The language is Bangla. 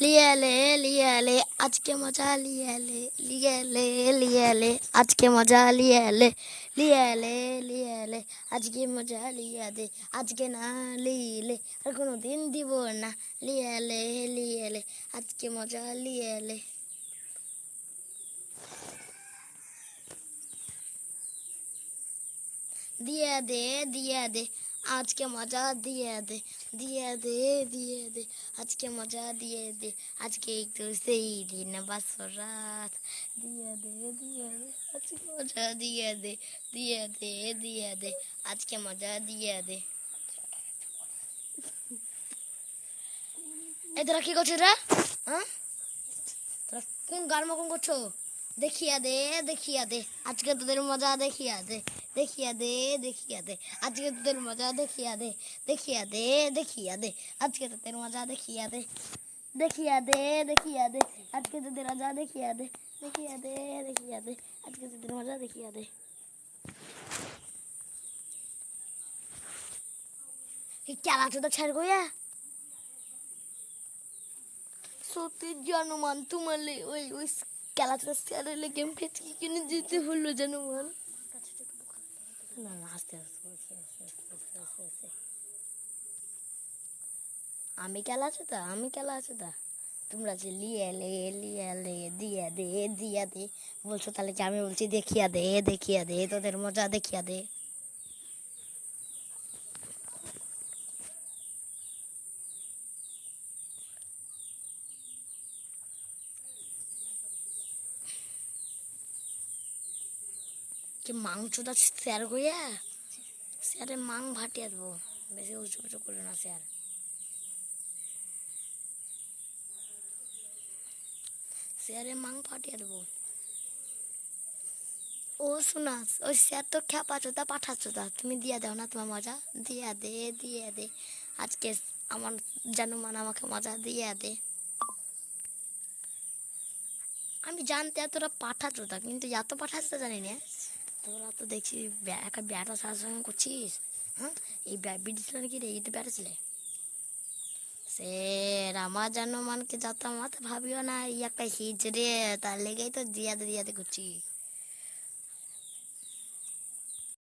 লিয়ালে লিয়ালে আজকে মজা লিয়ালে লিয়ালে লিয়ালে আজকে মজা লিয়ালে লিয়ালে লিয়ালে আজকে মজা লিয়া দে আজকে না লিলে আর কোনো দিন দিব না লিয়ালে লিয়ালে আজকে মজা লিয়ালে দিয়া দে দিয়া দে আজকে মজা দিয়ে দে দিয়ে দে দিয়ে দে আজকে মজা দিয়ে দে আজকে একটু সেই দিন বাসরাত দিয়ে দে আজকে মজা দিয়ে দে দিয়ে দে দিয়ে দে আজকে মজা দিয়ে দে। এই তোরা কি করছো রে? হ্যাঁ তোরা কোন গার্মকম করছো? দেখিয়া দে দেখিয়া দে আজকে তোদের মজা দেখিয়া দে দেখিয়া দে দেখিয়া দে আজকে তোদের মজা দেখিয়া দে দেখিয়া দে দেখিয়া দে আজকে তোদের মজা দেখিয়া দে দেখিয়া দে দেখিয়া দে আজকে তোদের মজা দেখিয়া দে দেখিয়া দে দেখিয়া দে আজকে তোদের মজা দেখিয়া দে। খেলা চোদা ছাড় গয়া সত্যি জানুমান তোমার ওই ওই খেলাটা স্যারের গেম খেতে কিনে দিতে হলো জানুমান। না না আস্তে আস্তে আমি খেলা আছে তা আমি খেলা আছে তা তোমরা যে লিয়ালে লিয়ালে দিয়া দে দিয়া দে বলছো তাহলে কি আমি বলছি দেখিয়া দে তোদের মজা দেখিয়া দে। কি মাংসটা স্যার গইয়া স্যারে মাং ভাটিয়া দেবো বেশি উঁচু উঁচু করে না স্যার স্যারে মাং ফাটিয়ে দেবো। ও শোনা ওই স্যার তো খেপাচ্ছ তা পাঠাচ্ছ তা তুমি দিয়া দাও না তোমার মজা দিয়া দে আজকে আমার জানুমান আমাকে মজা দিয়া দে। আমি জানতে তোরা পাঠাচ্ছ তা কিন্তু এত পাঠাচ্ছ জানি না তোরা তো দেখছি একটা ব্যাটা সাজা করছিস। হ্যাঁ এই বিডি ছিল নাকি রে এই তো ব্যাটা ছিলে সে আমার জানুমানকে যত মাথা ভাবিও না এই একটা হিজড়ে তার লেগেই তো দিয়াতে করছি।